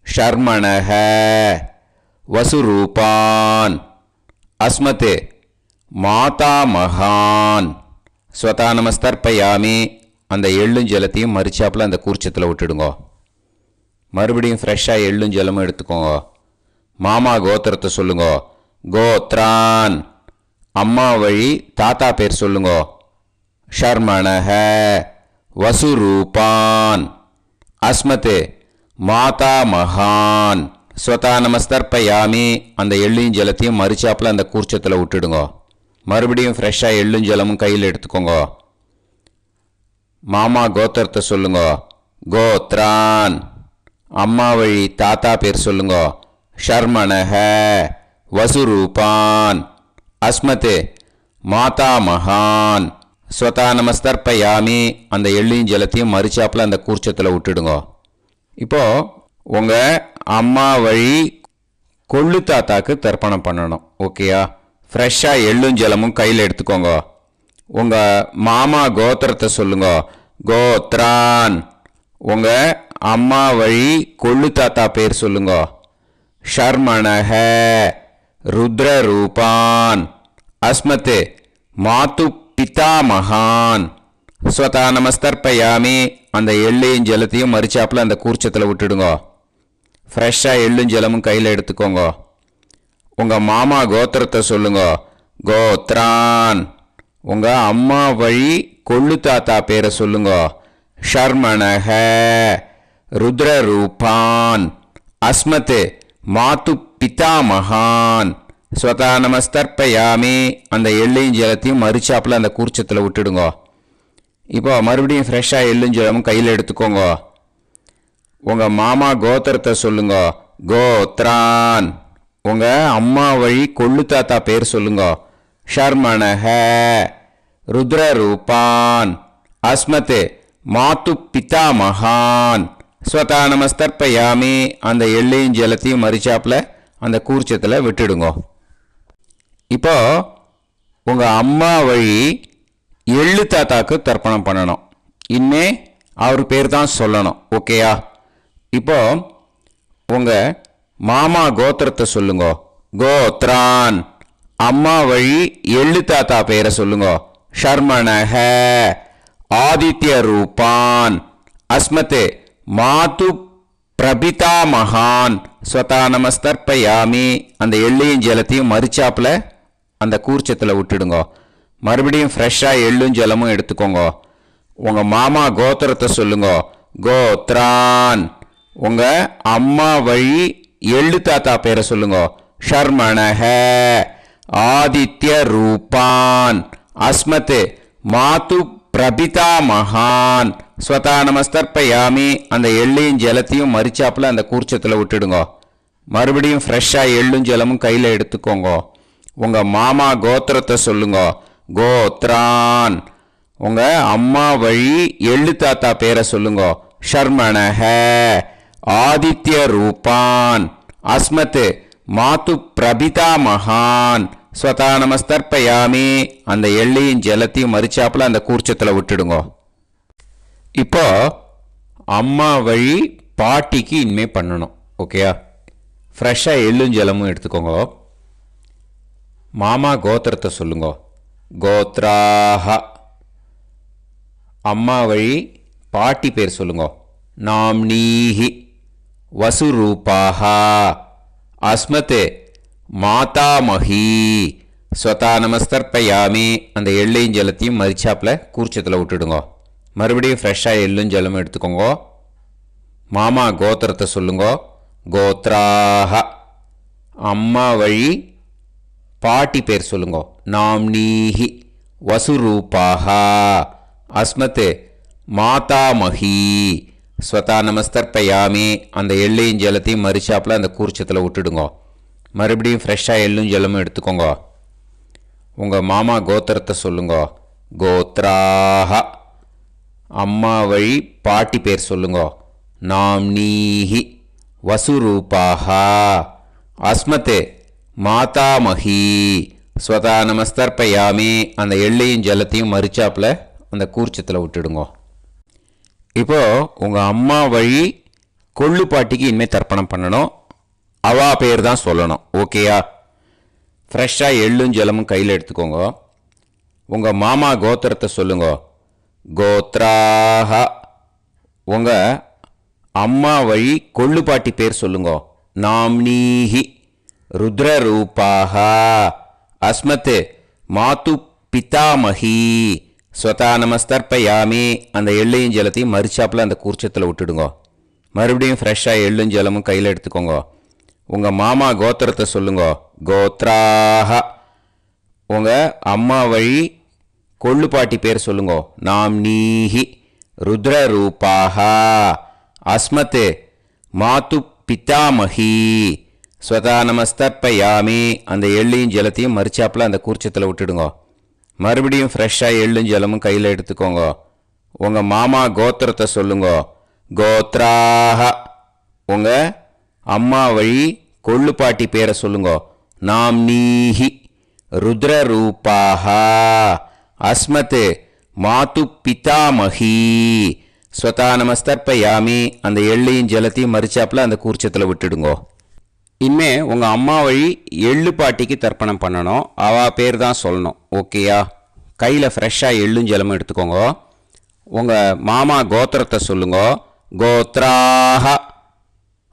ஷர்மணஹ வசுரூபான் அஸ்மத் மாதா மகான் ஸ்வதா நமஸ்தர்ப்பயாமி. அந்த எள்ளும் ஜலத்தையும் மரிச்சாப்பில் அந்த கூர்ச்சத்தில் விட்டுடுங்க. மறுபடியும் ஃப்ரெஷ்ஷாக எள்ளும் ஜலமும் எடுத்துக்கோங்க. மாமா கோத்திரத்தை சொல்லுங்க. கோத்ரான். அம்மா வழி தாத்தா பேர் சொல்லுங்க. ஷர்மணஹ வசுரூபான் அஸ்மத் மாதா மகான் ஸ்வதா நமஸ்தர்ப்பயாமி. அந்த எள்ளையும் ஜலத்தையும் மரிச்சாப்பில் அந்த கூர்ச்சத்தில் விட்டுடுங்க. மறுபடியும் ஃப்ரெஷ்ஷாக எள்ளும் ஜலமும் கையில் எடுத்துக்கோங்க. மாமா கோத்திரத்தை சொல்லுங்க. கோத்ரான். அம்மா வழி தாத்தா பேர் சொல்லுங்க. ஷர்மணஹ வசுரூபான் அஸ்மத் மாதா மகான் ஸ்வதா நமஸ்தர்ப்பயாமி. அந்த எள்ளையும் ஜலத்தையும் மரிச்சாப்பில் அந்த கூர்ச்சத்தில் விட்டுடுங்க. இப்போது உங்கள் அம்மா வழி கொள்ளு தாத்தாக்கு தர்ப்பணம் பண்ணணும். ஓகேயா? ஃப்ரெஷ்ஷாக எள்ளும் ஜலமும் கையில் எடுத்துக்கோங்க. உங்கள் மாமா கோத்திரத்தை சொல்லுங்க. கோத்ரான். உங்கள் அம்மா வழி கொள்ளு தாத்தா பேர் சொல்லுங்க. ஷர்மணஹ ருத்ரரூபான் அஸ்மத் மாது பிதாமகான் ஸ்வதா நமஸ்தர்ப்பயாமி. அந்த எள்ளையும் ஜலத்தையும் மரிச்சாப்பில் அந்த கூர்ச்சத்தில் விட்டுடுங்க. ஃப்ரெஷ்ஷாக எள்ளும் ஜலமும் கையில் எடுத்துக்கோங்க. உங்கள் மாமா கோத்திரத்தை சொல்லுங்க. கோத்ரான். உங்கள் அம்மா வழி கொள்ளு தாத்தா பேரை சொல்லுங்க. ஷர்மணஹ ருத்ரரூபான் அஸ்மத் மாது பிதாமகான் ஸ்வதா நமஸ்தர்ப்பயாமி. அந்த எள்ளையும் ஜலத்தையும் மரிச்சாப்பில் அந்த கூர்ச்சத்தில் விட்டுடுங்க. இப்போ மறுபடியும் ஃப்ரெஷ்ஷாக எள்ளும் ஜலமும் கையில் எடுத்துக்கோங்க. உங்கள் மாமா கோத்திரத்தை சொல்லுங்க. கோத்ரான். உங்கள் அம்மா வழி கொள்ளு தாத்தா பேர் சொல்லுங்க. ஷர்மணஹ ருத்ரரூபான் அஸ்மத் மாது பிதாமகான் ஸ்வதா நமஸ்தர்ப்பயாமி. அந்த எள்ளையும் ஜலத்தையும் மரிச்சாப்பில் அந்த கூர்ச்சத்தில் விட்டுடுங்க. இப்போ உங்கள் அம்மா வழி எள்ளு தாத்தாக்கு தர்ப்பணம் பண்ணணும். இனிமே அவர் பேர் தான் சொல்லணும். ஓகேயா? இப்போ உங்கள் மாமா கோத்திரத்தை சொல்லுங்க. கோத்ரான். அம்மா வழி எள்ளு தாத்தா பேரை சொல்லுங்க. ஷர்மணஹ ஆதித்ய ரூபான் அஸ்மதே மாது பிரபிதா மகான் ஸ்வதா நமஸ்தர்ப்பயாமி. அந்த எள்ளையும் ஜலத்தையும் மறிச்சாப்புல அந்த கூர்ச்சத்தில் விட்டுடுங்க. மறுபடியும் ஃப்ரெஷ்ஷாக எள்ளும் ஜலமும் எடுத்துக்கோங்க. உங்கள் மாமா கோத்திரத்தை சொல்லுங்க. கோத்ரான். உங்கள் அம்மா வழி எள்ளு தாத்தா பேரை சொல்லுங்க. ஷர்மணஹ ஆதித்ய ரூபான் அஸ்மத் மாது பிரபிதா மகான் ஸ்வதா நமஸ்தர்ப்பயாமி. அந்த எள்ளையும் ஜலத்தையும் மறிச்சாப்புல அந்த கூர்ச்சத்தில் விட்டுடுங்க. மறுபடியும் ஃப்ரெஷ்ஷாக எள்ளும் ஜலமும் கையில் எடுத்துக்கோங்க. உங்கள் மாமா கோத்திரத்தை சொல்லுங்க. கோத்ரான். உங்கள் அம்மா வழி எள்ளு தாத்தா பேரை சொல்லுங்க. ஷர்மணஹ ஆதித்ய ரூபான் அஸ்மத் மாது பிரபிதா மகான் ஸ்வதா நமஸ்தர்ப்பயாமி. அந்த எள்ளையும் ஜலத்தையும் மறிச்சாப்புல அந்த கூர்ச்சத்தில் விட்டுடுங்க. இப்போ அம்மா வழி பாட்டிக்கு இனிமே பண்ணணும். ஓகேயா? ஃப்ரெஷ்ஷாக எள்ளும் ஜலமும் எடுத்துக்கோங்க. மாமா கோத்திரத்தை சொல்லுங்க. கோத்ராஹ. அம்மா வழி பாட்டி பேர் சொல்லுங்க. நாம்னீஹி வசுரூபாஹ அஸ்மத் மாதாமஹி ஸ்வதா நமஸ்தர்ப்பயாமி. அந்த எள்ளையும் ஜலத்தையும் மறிச்சாப்பில் கூர்ச்சத்தில் விட்டுடுங்க. மறுபடியும் ஃப்ரெஷ்ஷாக எள்ளும் ஜலமும் எடுத்துக்கோங்க. மாமா கோத்திரத்தை சொல்லுங்க. கோத்ராஹ. அம்மா வழி பாட்டி பேர் சொல்லுங்க. நாம்னீஹி வசுரூபாஹ அஸ்மத் மாதாமஹி ஸ்வதா நமஸ்தர்ப்பயாமி. அந்த எள்ளையும் ஜலத்தையும் மறிச்சாப்பில் அந்த கூர்ச்சத்தில் விட்டுடுங்க. மறுபடியும் ஃப்ரெஷ்ஷாக எள்ளும் ஜலமும் எடுத்துக்கோங்க. உங்கள் மாமா கோத்திரத்தை சொல்லுங்க. கோத்ராஹ. அம்மா வழி பாட்டி பேர் சொல்லுங்க. நாம்னீஹி வசுரூபாஹ அஸ்மத் மாதாமஹி ஸ்வதா நமஸ்தர்ப்பயாமி. அந்த எள்ளையும் ஜலத்தையும் மறிச்சாப்பில் அந்த கூர்ச்சத்தில் விட்டுடுங்க. இப்போ உங்கள் அம்மா வழி கொள்ளு பாட்டிக்கு இனிமேல் தர்ப்பணம் பண்ணணும். அவா பேர் தான் சொல்லணும். ஓகேயா? ஃப்ரெஷ்ஷாக எள்ளும் ஜலமும் கையில் எடுத்துக்கோங்க. உங்கள் மாமா கோத்திரத்தை சொல்லுங்க. கோத்ராஹ. உங்கள் அம்மா வழி கொள்ளு பாட்டி பேர் சொல்லுங்க. நாம்னீஹி ருத்ரரூபாஹ அஸ்மத் மாது பிதாமஹி ஸ்வதா நமஸ்தர்ப்பயாமி. அந்த எள்ளையும் ஜலத்தையும் மறிச்சாப்பில் அந்த கூர்ச்சத்தில் விட்டுடுங்க. மறுபடியும் ஃப்ரெஷ்ஷாக எள்ளும் ஜலமும் கையில் எடுத்துக்கோங்க. உங்கள் மாமா கோத்திரத்தை சொல்லுங்க. கோத்ராஹ. உங்கள் அம்மா வழி கொள்ளு பாட்டி பேர் சொல்லுங்க. நாம்னீஹி ருத்ரரூபாஹ அஸ்மத் மாது பிதாமஹி ஸ்வதா நமஸ்தர்ப்பயாமி. அந்த எள்ளையும் ஜலத்தையும் மறிச்சாப்பில் அந்த கூர்ச்சத்தில் விட்டுடுங்க. மறுபடியும் ஃப்ரெஷ்ஷாக எள்ளும் ஜலமும் கையில் எடுத்துக்கோங்க. உங்கள் மாமா கோத்திரத்தை சொல்லுங்க. கோத்ராஹ. உங்கள் அம்மா வழி கொள்ளு பாட்டி பேரை சொல்லுங்க. நாம்னீஹி ருத்ரரூபாஹ அஸ்மத் மாது பிதாமஹி ஸ்வதா நமஸ்தர்ப்பயாமி. அந்த எள்ளையும் ஜலத்தையும் மறிச்சாப்பில் அந்த கூர்ச்சத்தில் விட்டுடுங்க. இனிமே உங்கள் அம்மா வழி எள்ளு பாட்டிக்கு தர்ப்பணம் பண்ணணும். அவா பேர் தான் சொல்லணும். ஓகேயா? கையில் ஃப்ரெஷ்ஷாக எள்ளும் ஜலமும் எடுத்துக்கோங்க. உங்கள் மாமா கோத்திரத்தை சொல்லுங்க. கோத்ராஹ.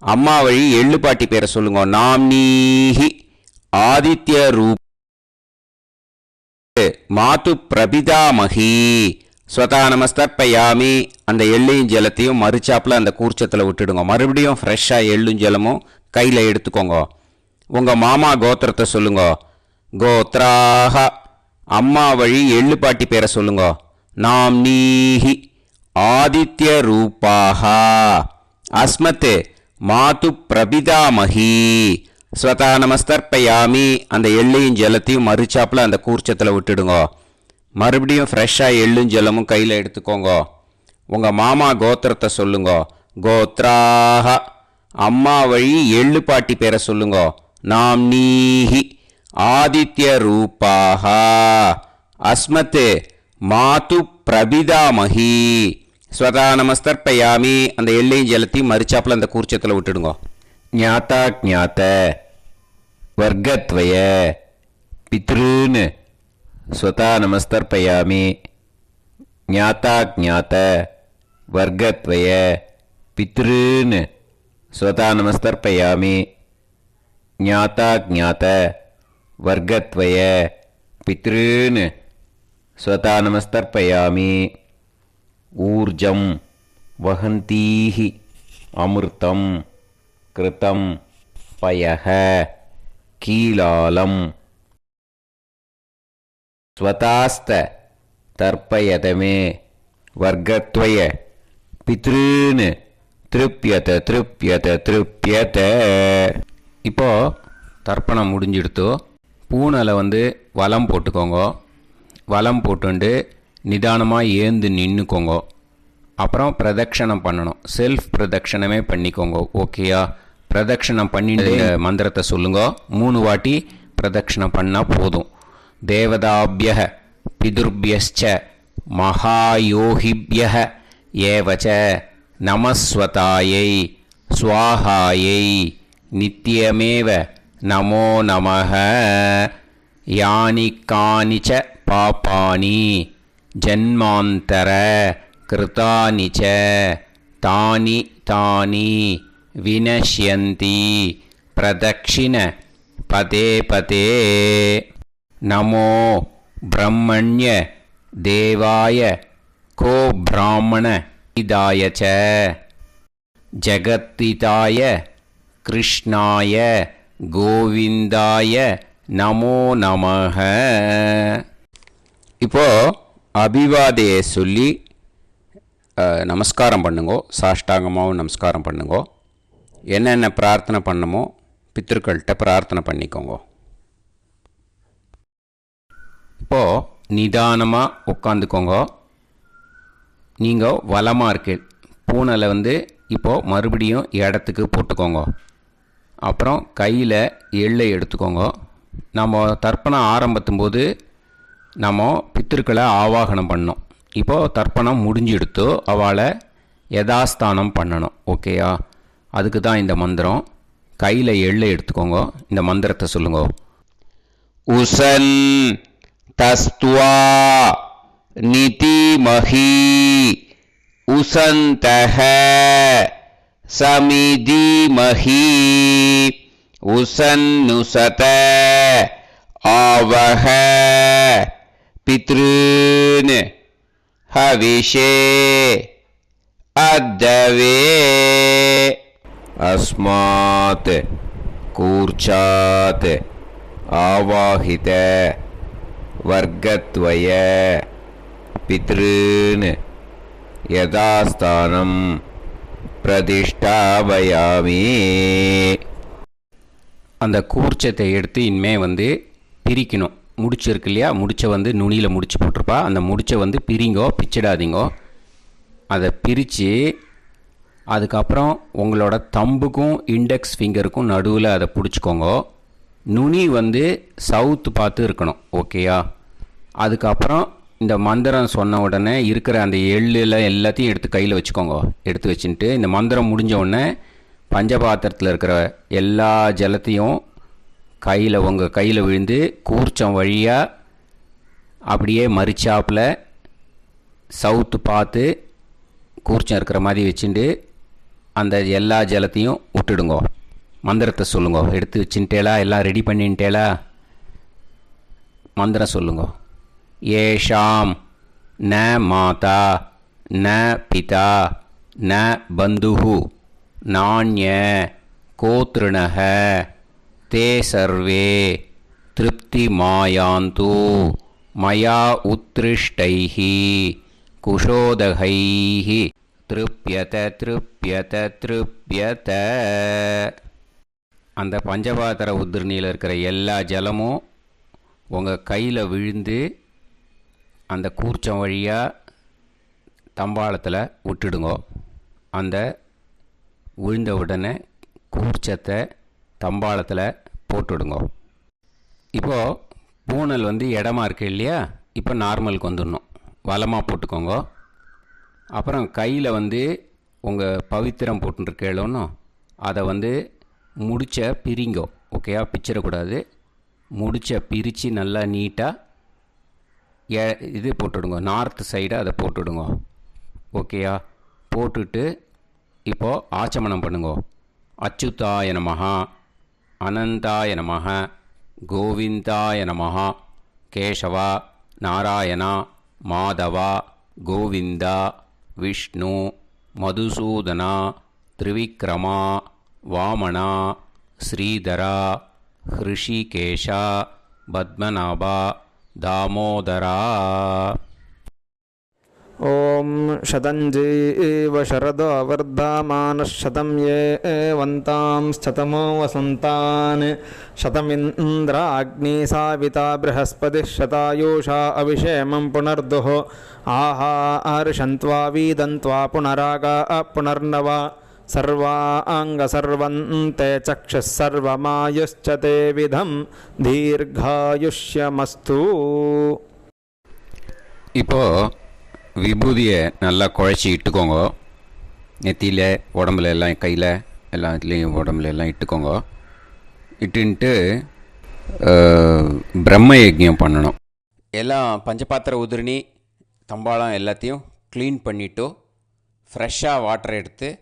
அம்மா வழி எள்ளு பாட்டி பேரை சொல்லுங்க. நாம்னீஹி ஆதித்ய ரூப் மாது பிரபிதாமஹி ஸ்வதா நமஸ்தர்ப்பயாமி. அந்த எள்ளையும் ஜலத்தையும் மறிச்சாப்பில் அந்த கூர்ச்சத்தில் விட்டுடுங்க. மறுபடியும் ஃப்ரெஷ்ஷாக எள்ளும் ஜலமும் கையில் எடுத்துக்கோங்க. உங்கள் மாமா கோத்திரத்தை சொல்லுங்க. கோத்ராஹ. அம்மா வழி எள்ளு பாட்டி பேரை சொல்லுங்க. நாம்னீஹி ஆதித்ய ரூபாஹ அஸ்மத் மாது பிரபிதாமஹி ஸ்வதா நமஸ்தர்ப்பயாமி. அந்த எள்ளையும் ஜலத்தையும் மறிச்சாப்பில் அந்த கூர்ச்சத்தில் விட்டுடுங்க. மறுபடியும் ஃப்ரெஷ்ஷாக எள்ளும் ஜலமும் கையில் எடுத்துக்கோங்க. உங்கள் மாமா கோத்திரத்தை சொல்லுங்க. கோத்ராஹ. அம்மா வழி எள்ளு பாட்டி பேரை சொல்லுங்க. नाम्नीः आदित्यरूपाः अस्मत् मातु प्रबिदामहि स्वता நமஸ்தர்ப்பயாமி. அந்த எள்ளையும் ஜலத்தையும் மறிச்சாப்பில் அந்த கூர்ச்சத்தில் விட்டுடுங்க. ஞாதா ஞாத வர்க்கத்வய பித்ருன் ஸ்வதா நமஸ்தர்ப்பயாமி. ஞாதா ஞாத வர்க்கத்வய பித்ருன் ஸ்வதா நமஸ்தர்ப்பயாமி. ஞாதா ஞாத வர்க்கத்வய பித்ருன் ஸ்வதா நமஸ்தர்ப்பயாமி. ஊர்ஜம் வஹந்தீஹி அமிர்தம் கிருதம் பயஹ கீலாலம் ஸ்வதாஸ்த தர்ப்பயதமே வர்க்கத்வய பித்ருன் திருப்யத திருப்யத திருப்யத. இப்போ தர்ப்பணம் முடிஞ்சிடுத்தோ பூனலை வலம் போட்டுக்கோங்க. வலம் போட்டுண்டு நிதானமாக ஏந்து நின்றுக்கோங்க. அப்புறம் பிரதட்சணம் பண்ணணும். செல்ஃப் பிரதட்சணமே பண்ணிக்கோங்க. ஓகேயா? பிரதட்சணம் பண்ணிட்டு மந்திரத்தை சொல்லுங்க. 3 வாட்டி பிரதட்சணம் பண்ணால் போதும். தேவதாபிய பிதுர்பியஸ்ச மகாயோகிபிய ஏவச்ச நமஸ்வதாயை ஸ்வாஹாயை நித்யமேவ நமோ நமஹ. யானி கானிச்ச பாபானி ஜன்மாந்தர கிருதானி ச தானி தானி வினஷ்யந்தி பிரதக்ஷிண பதே பதே. நமோ பிரம்மண்ய தேவாய கோ பிராமண இதாய ச ஜகத்திதாய கிருஷ்ணாய கோவிந்தாய நமோ நமஹ. இப்போ அபிவாதையை சொல்லி நமஸ்காரம் பண்ணுங்கோ. சாஷ்டாங்கமாகவும் நமஸ்காரம் பண்ணுங்கோ. என்னென்ன பிரார்த்தனை பண்ணமோ பித்ருக்கள்கிட்ட பிரார்த்தனை பண்ணிக்கோங்க. இப்போது நிதானமாக உட்காந்துக்கோங்க. நீங்கள் வலமாக இருக்கு பூனலை இப்போது மறுபடியும் இடத்துக்கு போட்டுக்கோங்க. அப்புறம் கையில் எள்ளை எடுத்துக்கோங்க. நம்ம தர்ப்பணம் ஆரம்பத்தும் போது நம்ம பித்திருக்களை ஆவாகனம் பண்ணோம். இப்போது தர்ப்பணம் முடிஞ்செடுத்து அவளை யதாஸ்தானம் பண்ணணும். ஓகேயா? அதுக்கு தான் இந்த மந்திரம். கையில் எள்ளை எடுத்துக்கோங்க. இந்த மந்திரத்தை சொல்லுங்க. உசன் தஸ்துவா நிதிமஹி உசந்தஹ சமிதிமஹி உசன்னுசத ஆவஹ பித்ருன் ஹவிஷே அத்தவே. அஸ்மாத் கூர்ச்சாத் ஆவாஹித வர்க்கத்வய பித்ருன் யதாஸ்தானம் பிரதிஷ்டாபயாமி. அந்த கூர்ச்சத்தை எடுத்து இனிமே பிரிக்கணும். முடிச்சிருக்கு இல்லையா? முடிச்சை நுனியில் முடிச்சு போட்டிருப்பா. அந்த முடிச்சை பிரிங்கோ, பிச்சிடாதீங்கோ. அதை பிரித்து அதுக்கப்புறம் உங்களோட தம்புக்கும் இண்டெக்ஸ் ஃபிங்கருக்கும் நடுவில் அதை பிடிச்சிக்கோங்க. நுனி சவுத்து பார்த்து இருக்கணும். ஓகேயா? அதுக்கப்புறம் இந்த மந்திரம் சொன்ன உடனே இருக்கிற அந்த எள்ளில் எல்லாத்தையும் எடுத்து கையில் வச்சுக்கோங்க. எடுத்து வச்சுட்டு இந்த மந்திரம் முடிஞ்ச உடனே பஞ்சபாத்திரத்தில் இருக்கிற எல்லா ஜலத்தையும் உங்கள் கையில் விழுந்து கூர்ச்சம் வழியாக அப்படியே மறிச்சாப்பில் சவுத்து பார்த்து கூர்ச்சம் இருக்கிற மாதிரி வச்சுட்டு அந்த எல்லா ஜலத்தையும் விட்டுடுங்க. மந்திரத்தை சொல்லுங்க. எடுத்து வச்சுட்டேலா? எல்லாம் ரெடி பண்ணிட்டேலா? மந்திரம் சொல்லுங்க. ஏஷாம் ந மாதா ந பிதா ந பந்துஹு நாண்ய கோத்ருணஹ தே சர்வே திருப்தி மாயாந்து மயா உத்ருஷ்டைஹி குஷோதகைஹி திருப்யத திருப்யத திருப்யத. அந்த பஞ்சபாத்திர உதிரணியில் இருக்கிற எல்லா ஜலமும் உங்கள் கையில் விழுந்து அந்த கூர்ச்சம் வழியாக தம்பாளத்தில் விட்டுடுங்க. அந்த விழுந்த உடனே கூர்ச்சத்தை தம்பாளத்தில் போட்டுவிடுங்க. இப்போது பூனல் வந்து இடமா இருக்குது இல்லையா, இப்போ நார்மலுக்கு வந்துடணும். வலமாக போட்டுக்கோங்க. அப்புறம் கையில் வந்து உங்கள் பவித்திரம் போட்டுருக்கேளோன்னு அதை வந்து முடிச்ச பிரிங்கோ. ஓகேயா, பிச்சிடக்கூடாது. முடிச்ச பிரித்து நல்லா நீட்டாக இது போட்டுவிடுங்க. நார்த் சைடு அதை போட்டுவிடுங்க. ஓகேயா, போட்டுட்டு இப்போது ஆச்சமனம் பண்ணுங்க. அச்சுதாய நமஹ, அனந்தாய நமஹ, கோவிந்தாய நமஹ, கேசவா, நாராயணா, மாதவா, கோவிந்தா, விஷ்ணு, மதுசூதனா, திரிவிக்ரமா, வாமனா, ஸ்ரீதரா, ஹிருஷிகேஷா, பத்மநாபா, தாமோதரா. ॐ शतञ्जीव शरदो वर्धमानः शतं ये वन्तां शतमो वसन्तान् शतमिन्द्राग्नी साविता बृहस्पतिः शतायुषा अभिषेमं पुनर्दुः आहार्षन्त्वा वीदन्त्वा पुनरागा पुनर्नवा सर्वाङ्गसर्वन्ते चक्षुः सर्वमायुश्च ते विधं दीर्घायुष्यमस्तु. இப்போது விபூதியை நல்லா குழச்சி இட்டுக்கோங்க. நெத்தியில், உடம்புல எல்லாம், கையில் எல்லாத்துலேயும் உடம்புல எல்லாம் இட்டுக்கோங்க. இட்டுன்ட்டு பிரம்ம யஜ்ஞம் பண்ணணும். எல்லாம் பஞ்சபாத்திர உதிரணி தம்பாளம் எல்லாத்தையும் க்ளீன் பண்ணிவிட்டு ஃப்ரெஷ்ஷாக வாட்டர் எடுத்து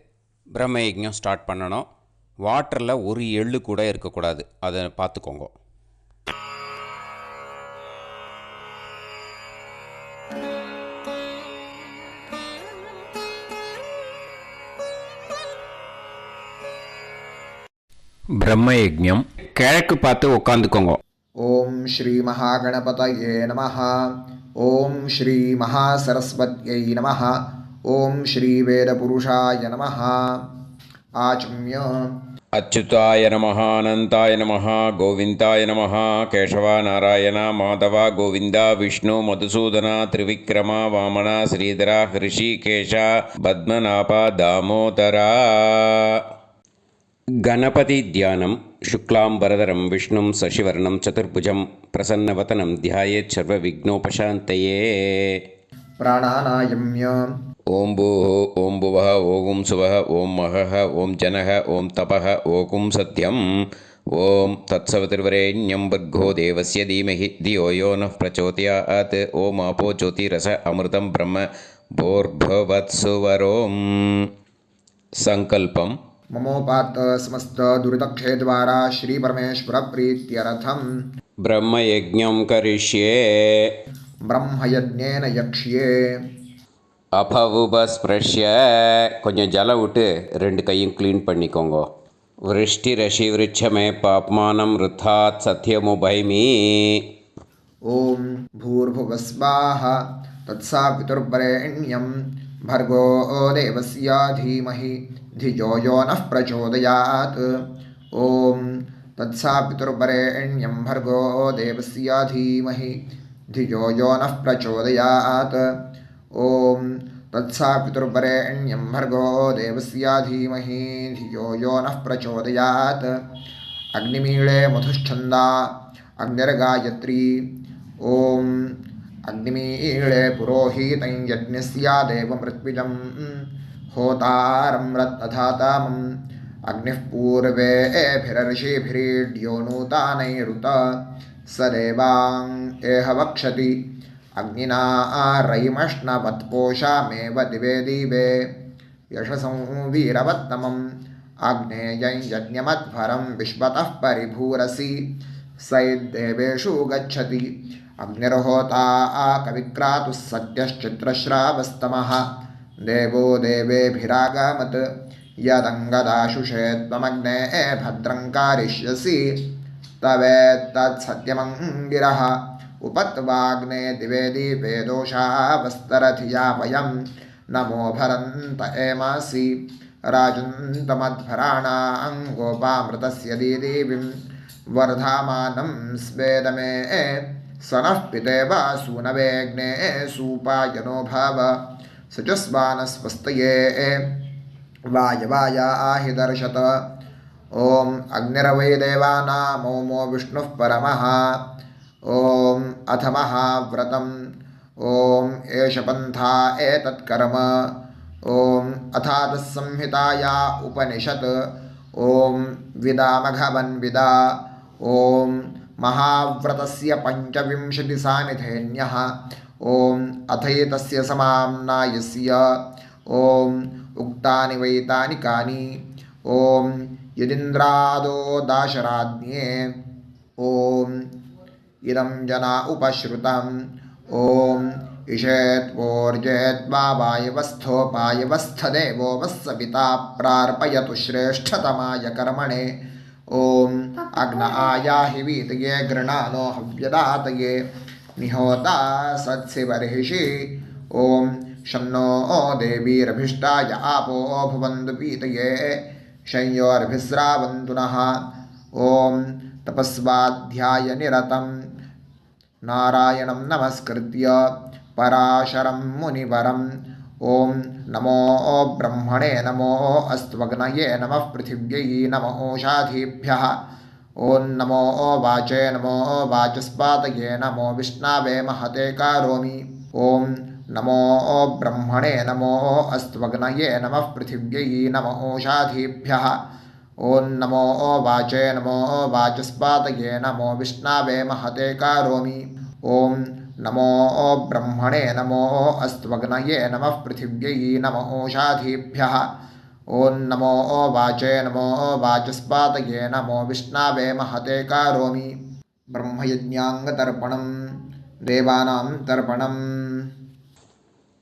பிரம்ம யஜ்ஞம் ஸ்டார்ட் பண்ணணும். வாட்டரில் ஒரு எள்ளு கூட இருக்கக்கூடாது, அதை பார்த்துக்கோங்க. பிரம்ம யஜ்ஞம் கிழக்கு பார்த்து உட்காந்துக்கோங்க. ஓம் ஸ்ரீ மகாகணபதயே நமஹ. ஓம் ஸ்ரீ மகாசரஸ்வத்யை நமஹ. ஓம் ஸ்ரீ வேதபுருஷாய நமஹ. ஆச்ம்ய அச்சுதாய நமஹ, அனந்தாய நமஹ, கோவிந்தாய நமஹ, கேசவா, நாராயணா, மாதவா, கோவிந்தா, விஷ்ணு, மதுசூதனா, திரிவிக்ரமா, வாமனா, ஸ்ரீதரா, ஹிருஷிகேஷா, பத்மநாபா, தாமோதரா. गणपति ध्यानं शुक्लांबरधरं विष्णुं शशिवर्णं चतुर्भुजं प्रसन्नवदनं ध्यायेत् सर्वविघ्नोपशान्तये. प्राणानायम्य ओं भूः ओं भुवः ओं सुवः ओं महः ओं जनः ओं तपः ओं सत्यम्. ओं तत्सवितुर्वरेण्यं भर्गो देवस्य धीमहि धियो यो नः प्रचोदयात्. ओं आपो ज्योतिरस अमृतं ब्रह्म भूर्भुवत्सुवरों. संकल्पम्. ममोपात समस्त दुर्दक्षे द्वारा श्री परमेश्वर प्रीत्यर्थम ब्रह्मयज्ञं करिष्ये. ब्रह्मयज्ञेन यक्ष्ये. அபவுபஸ்பிரஷ்ய கொஞ்சம் ஜலம் விட்டு ரெண்டு கையும் க்ளீன் பண்ணிக்கோங்க. விருஷ்டி ரஷி விருட்சமே பாப்மானம் ருத்தாத் சத்யமுபைமி. ओम भूर्भुवस्वाः तत्सवितुर्वरेण्यं भर्गो देवस्य धीमहि धियो यो नः प्रचोदयात्. ओम तत्सवितुर्वरेण्यं भर्गो देवस्य धीमहि धियो यो नः प्रचोदयात्. ओम तत्सवितुर्वरेण्यं भर्गो देवस्य धीमहि धियो यो नः प्रचोदयात्. अग्निमीळे मधुश्छन्दा अग्निर्गायत्री. ओम अग्निमीळे पुरोहितं यज्ञस्य देवमृत्विजं होतारं रत्नधातामम्. अग्निः पूर्वेभिरर्षिभिरीड्यो नूतानैरुत स देवां एह वक्षति. अग्निना रयिमश्नवत्पोषामेव दिवे दिवे यशसं वीरवत्तमम्. आग्नेयं यज्ञमध्वरं विश्वतः परिभूरसि सैद्देवेषु गच्छति. अग्निर्होता कविक्रातुः सत्यश्चित्रश्रावस्तमः देवो देवेभिरागमत्. यदङ्गदाशुषे त्वमग्ने भद्रं कारिष्यसि तवेत्तत्सत्यमङ्गिरः. उपत्वाग्ने दिवे दीपे दोषावस्तरथिया वयं नमो भरन्त एमासि. राजन्तमध्वराणां गोपामृतस्य दीदीविं वर्धामानं स्वेदमे स नः पितेवा सूनवेग्ने सूपायनो भव. सुचस्वानस्वस्तये वायवाया आहि दर्शत. ॐ अग्निरवै देवानामोमो विष्णुः परमः ॐ अथ महाव्रतम् ॐ एष पन्था एतत्कर्म ॐ अथातः संहिताया उपनिषत् ॐ विदामघवन्विदा ॐ महाव्रतस्य पञ्चविंशतिसामिथेन्यः ॐ अथैतस्य समाम्नायस्य ॐ उक्तानि वैतानि कानि ॐ यदिन्द्रादो दाशराज्ञे ॐ इदं जना उपश्रुतम् ॐ इषेत्वोर्जेत्वावायवस्थोपायवस्थदेवो वस्सविता प्रार्पयतु श्रेष्ठतमाय कर्मणे ॐ अग्न आयाहि वीतये गृणानो हव्यदातये निहोता सत्सिवर्हिषि ॐ शन्नो देवीरभिष्टाय आपो भवन्तु पीतये शय्योर्भिस्रावन्तु नः ॐ तपस्वाध्यायनिरतं नारायणं नमस्कृत्य पराशरं मुनिवरं ॐ नमो ब्रह्मणे नमो अस्त्वग्नये नमः पृथिव्यै नमो ओषाधीभ्यः ॐ नमो वाचे नमो वाचस्पातये नमो विष्णवे महते करोमि ॐ नमो ब्रह्मणे नमो अस्त्वग्नये नमः पृथिव्यै नमो ओषाधीभ्यः ॐ नमो वाचे नमो वाचस्पातये नमो विष्णवे महते करोमि ॐ नमो ब्रह्मणे नमो अस्त्वग्नये नमः पृथिव्यै नमो ओषाधीभ्यः ॐ नमो वाचे नमो वाचस्पातये नमो विष्णवे महते करोमि ब्रह्मयज्ञाङ्गतर्पणं देवानां तर्पणम्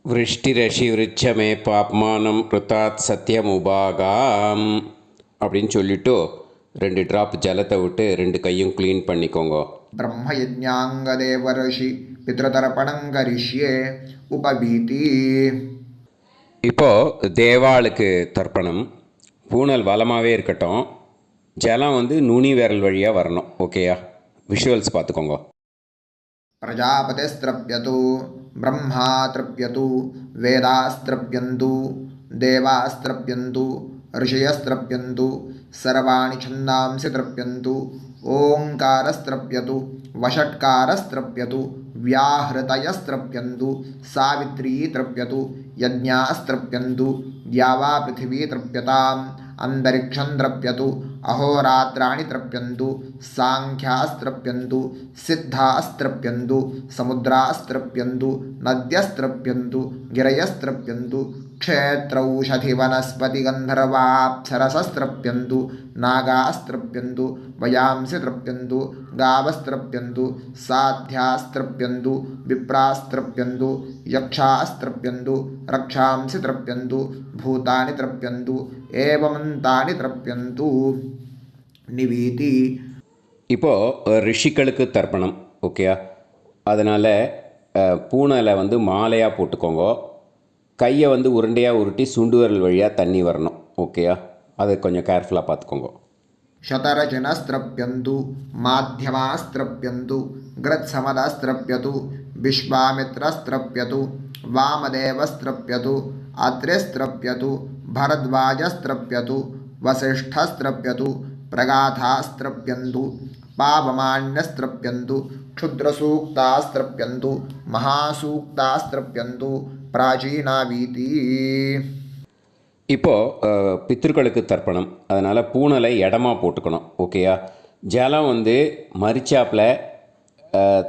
விருஷ்டிரஷி விருட்சமே பாப்மானம் ருத்தாத் சத்தியமுபாகாம் அப்படின்னு சொல்லிட்டு 2 ட்ராப் ஜலத்தை விட்டு 2 கையும் க்ளீன் பண்ணிக்கோங்க. ब्रह्मयज्ञाङ्गदेवर्षि पितृतर्पणं करिष्ये उपवीति இப்போது தேவாளுக்கு தர்ப்பணம். பூனல் வலமாகவே இருக்கட்டும். ஜலம் நுனி விரல் வழியாக வரணும். ஓகேயா? விஷுவல்ஸ் பார்த்துக்கோங்க. प्रजापतिस्त्रप्यतु ब्रह्मा तृप्यतु वेदास्त्रप्यन्तु देवास्त्रप्यन्तु ऋषयस्त्रप्यन्तु सर्वाणि छन्दांसि तृप्यन्तु ओङ्कारस्त्रप्यतु वषट्कारस्त्रप्यतु व्याहृतयस्त्रप्यन्तु सावित्री तृप्यतु यज्ञास्त्रप्यन्तु द्यावा पृथिवी तृप्यताम् अन्तरिक्षं तृप्यतु अहोरात्राणि तृप्यन्तु सांख्यास्त्रप्यन्तु सिद्धास्त्रप्यन्तु समुद्रास्त्रप्यन्तु नद्यस्त्रप्यन्तु गिरयस्त्रप्यन्तु क्षेत्रौषधिवनस्पतिगन्धर्वाप्सरसस्त्रप्यन्तु नागास्त्रप्यन्तु वयांसि तृप्यन्तु गावस्त्रप्यन्तु साध्यास्त्रप्यन्तु विप्रास्त्रप्यन्तु यक्षास्त्रप्यन्तु रक्षांसि तृप्यन्तु भूतानि तृप्यन्तु एवमन्तानि तृप्यन्तु निवीति. இப்போது ரிஷிகளுக்கு தர்ப்பணம். ஓகேயா? அதனால் பூனலை மாலையாக போட்டுக்கோங்க. கையை உருண்டையாக உருட்டி சுண்டு விரல் வழியாக தண்ணி வரணும். ஓகேயா? அதை கொஞ்சம் கேர்ஃபுல்லாக பார்த்துக்கோங்க. शतरजनस्त्रप्यन्तु माध्यमास्त्रप्यन्तु गृत्समदस्त्रप्यतु विश्वामित्रस्त्रप्यतु वामदेवस्त्रप्यतु अत्रिस्त्रप्यतु भरद्वाजस्त्रप्यतु वसिष्ठस्त्रप्यतु प्रगाथास्त्रप्यन्तु पावमान्यस्त्रप्यन्तु क्षुद्रसूक्तास्त्रप्यन्तु महासूक्तास्त्रप्यन्तु प्राचीनावीति. இப்போது பித்திருக்களுக்கு தர்ப்பணம். அதனால் பூனலை இடமா போட்டுக்கணும். ஓகேயா? ஜலம் மரிச்சாப்பில்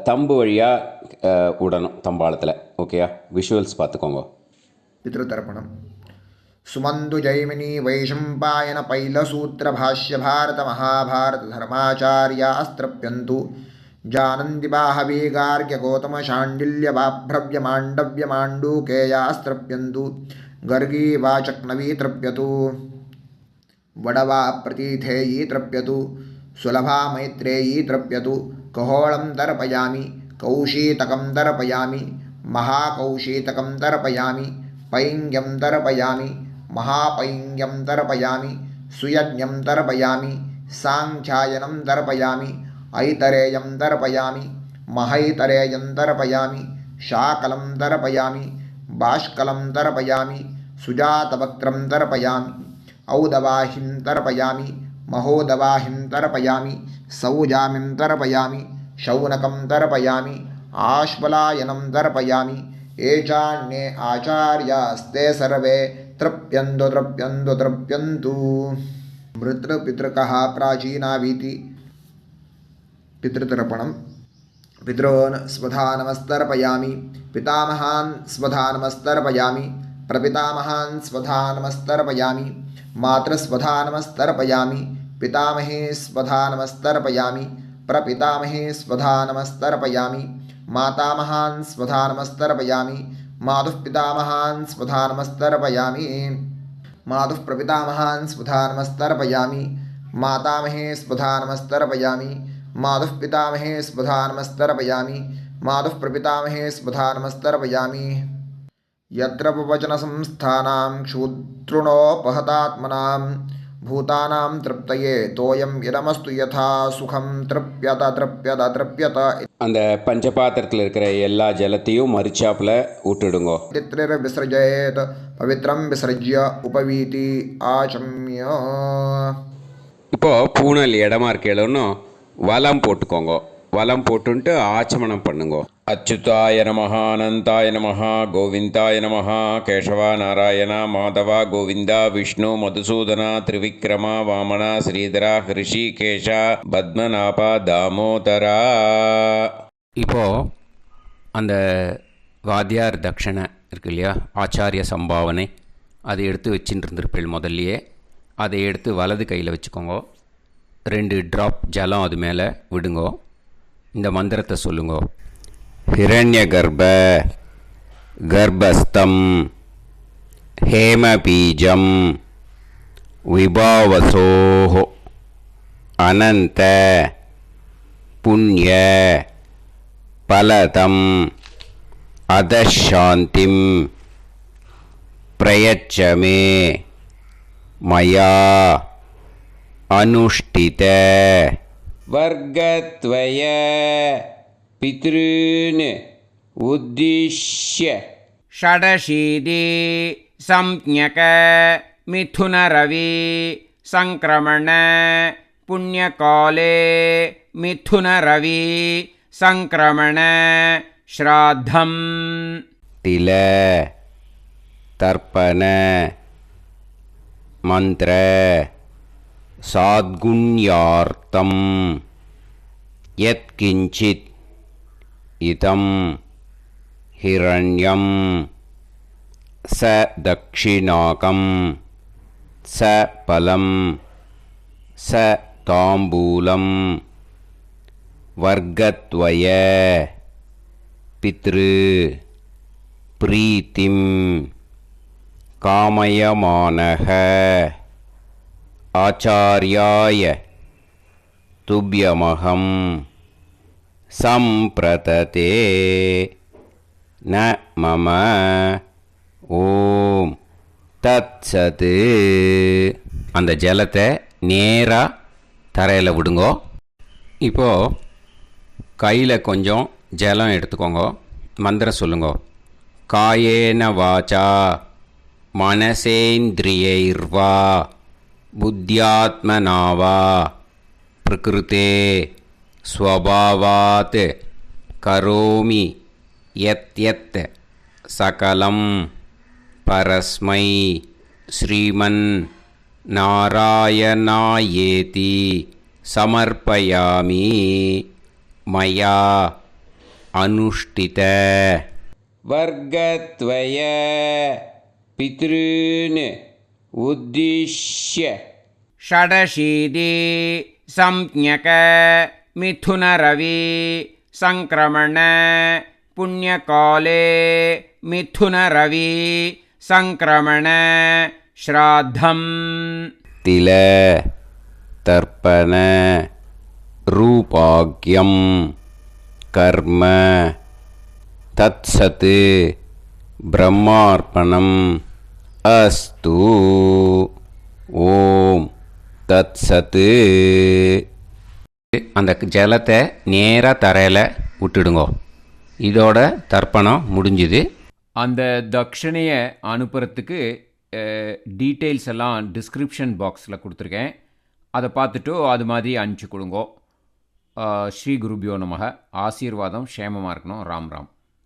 தம்பு வழியாக விடணும் தம்பாளத்தில். ஓகேயா? விஷுவல்ஸ் பார்த்துக்கோங்க. पितृतर्पणम् सुमन्तु जैमिनी वैशम्पायन पैलसूत्रभाष्य भारत महाभारत धर्माचार्यास्त्रप्यन्तु जानन्ति बाहवी गार्ग्य गौतम शाण्डिल्य बाभ्रव्य माण्डव्य माण्डूकेयास्त्रप्यन्तु गर्गी वाचक्नवी तृप्यतु वडवा प्रतीथेयी तृप्यतु सुलभा मैत्रेयी तृप्यतु कहोळं तर्पयामि कौशीतकं तर्पयामि महाकौशीतकं तर्पयामि पैङ्ग्यं तर्पयामि महापैङ्ग्यं तर्पयामि सुयज्ञं तर्पयामि साङ्ख्यायनं तर्पयामि ऐतरेयं तर्पयामि महैतरेयं तर्पयामि शाकलं तर्पयामि बाष्कलं तर्पयामि सुजातवक्त्रं तर्पयामि औदवाहिं तर्पयामि महोदवाहिं तर्पयामि सौजामिं तर्पयामि शौनकं तर्पयामि आश्वलायनं तर्पयामि ये चान्ये आचार्यास्ते सर्वे तृप्यन्तु तृप्यन्तु तृप्यन्तु मृतृपितृकः प्राचीनावीति पितृतर्पणम् पितॄन् स्वधानमस्तर्पयामि पितामहान् स्वधानमस्तर्पयामि प्रपितामहान् स्वधानमस्तर्पयामि मातृस्वधानमस्तर्पयामि पितामहे स्वधानमस्तर्पयामि प्रपितामहे स्वधानमस्तर्पयामि मातामहान् स्वधानमस्तर्पयामि मातुः पितामहान् स्वधानमस्तर्पयामि मातुः प्रपितामहान् स्वधानमस्तर्पयामि मातामहे स्वधानमस्तर्पयामि मातुः पितामहे स्वधानमस्तर्पयामि मातुः प्रपितामहे स्वधानमस्तर्पयामि यत्र वचनसंस्थानां क्षुद्रुणोपहतात्मनां भूतानां तृप्तये तोयं इदमस्तु यथा सुखं तृप्यत तृप्यत तृप्यत அந்த பஞ்சபாத்திரத்தில் இருக்கிற எல்லா ஜலத்தையும் மறிச்சாப்பில் விட்டுடுங்கோ. विसृजेत् पवित्रं विसृज्य उपवीति आचम्य இப்போது பூனல் இடமா இருக்கேன்னு வலம் போட்டுக்கோங்க. வலம் போட்டுன்ட்டு ஆச்சமனம் பண்ணுங்கோ. அச்சுதாய நமஹ அனந்தாய நமஹ கோவிந்தாய நமஹ கேசவா நாராயண மாதவா கோவிந்தா விஷ்ணு மதுசூதனா திரிவிக்ரமா வாமனா ஸ்ரீதரா ஹிருஷிகேஷா பத்மநாபா தாமோதரா. இப்போது அந்த வாத்தியார் தட்சணை இருக்கு இல்லையா, ஆச்சாரிய சம்பாவனை, அதை எடுத்து வச்சுட்டு இருந்திருப்பீள் முதல்லையே. அதை எடுத்து வலது கையில் வச்சுக்கோங்க. 2 ட்ராப் ஜலம் அது மேலே விடுங்கோ. இந்த மந்திரத்தை சொல்லுங்கோ. ஹிரண்ய கர்ப்ப கர்ப்பஸ்தம் ஹேமபீஜம் விபாவசோஹோ அனந்த புண்ணிய பலதம் அதசாந்திம் பிரயச்சமே மயா அனுஷ்டித வர்கத்வய பித்ருன் உத்திஷ்ய षडशीति संज्ञक मिथुनरवि संक्रमण पुण्यकाले मिथुनरवि संक्रमण श्राद्धं तिल तर्पण मंत्र साद्गुण्यार्थं यत्किंचित् इदं हिरण्यं स दक्षिणाकं स फलं स ताम्बूलं वर्गत्वय पितृ प्रीतिं कामयमानः आचार्याय तुभ्यमहं सम्प्रतते न मम ஓம் தத்சது. அந்த ஜலத்தை நேராக தரையில் விடுங்கோ. இப்போது கையில் கொஞ்சம் ஜலம் எடுத்துக்கோங்க. மந்திரம் சொல்லுங்கோ. காயேன வாச்சா மனசேந்திரியைர்வா புத்தியாத்மனாவா பிரகிருதே ஸ்வபாவாத் கரோமி யத் யத் சகலம் பரஸ்மை ஸ்ரீமன் நாராயணாயேதி சமர்ப்பயாமி மயா அனுஷ்டித வர்கத்வய பித்ருன் உத்திஷ்ய षडशीति संज्ञक मिथुनरवि संक्रमण पुण्यकाले मिथुनरवि संक्रमण श्राद्धं तिल तर्पण रूपाग्यं कर्म तत्सत् ब्रह्मार्पणम् अस्तु ஓம் தத்சத்து. அந்த ஜலத்தை நேராக தரையில் விட்டுடுங்கோ. இதோட தர்ப்பணம் முடிஞ்சுது. அந்த தட்சணையை அனுப்புறதுக்கு டீட்டெயில்ஸ் எல்லாம் டிஸ்கிரிப்ஷன் பாக்ஸில் கொடுத்துருக்கேன். அதை பார்த்துட்டு அது மாதிரி அனுப்பிச்சி கொடுங்கோ. ஸ்ரீ குருபியோ நமக. ஆசீர்வாதம் க்ஷேமமாக இருக்கணும். ராம் ராம்.